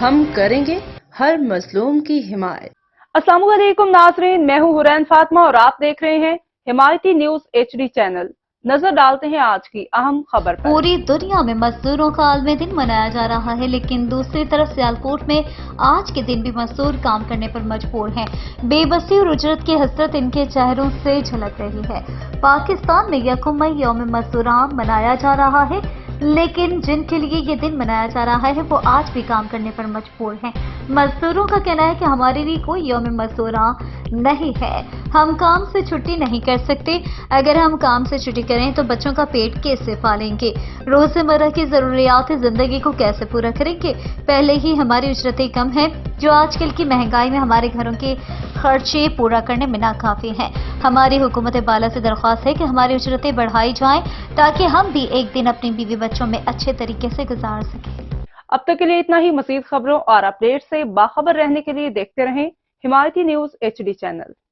ہم کریں گے ہر مظلوم کی حمایت۔ السلام علیکم ناظرین، میں ہوں حرین فاطمہ اور آپ دیکھ رہے ہیں حمایتی نیوز HD چینل۔ نظر ڈالتے ہیں آج کی اہم خبر پر۔ پوری دنیا میں مزدوروں کا عالمی دن منایا جا رہا ہے، لیکن دوسری طرف سیالکوٹ میں آج کے دن بھی مزدور کام کرنے پر مجبور ہیں۔ بے بسی اور اجرت کی حسرت ان کے چہروں سے جھلک رہی ہے۔ پاکستان میں یکم مئی یوم مزدوران منایا جا رہا ہے، لیکن جن کے لیے یہ دن منایا جا رہا ہے وہ آج بھی کام کرنے پر مجبور ہیں۔ مزدوروں کا کہنا ہے کہ ہمارے لیے کوئی یوم مزدوران نہیں ہے، ہم کام سے چھٹی نہیں کر سکتے، اگر ہم کام سے چھٹی کریں تو بچوں کا پیٹ کیسے پالیں گے، روزمرہ کی ضروریات زندگی کو کیسے پورا کریں گے، پہلے ہی ہماری اجرتیں کم ہیں جو آج کل کی مہنگائی میں ہمارے گھروں کے خرچے پورا کرنے میں ناکافی ہیں۔ ہماری حکومت بالا سے درخواست ہے کہ ہماری اجرتیں بڑھائی جائیں تاکہ ہم بھی ایک دن اپنی بیوی بچوں میں اچھے طریقے سے گزار سکیں۔ اب تک کے لیے اتنا ہی۔ مزید خبروں اور اپڈیٹ سے باخبر رہنے کے لیے دیکھتے رہیں حمایتی نیوز HD چینل۔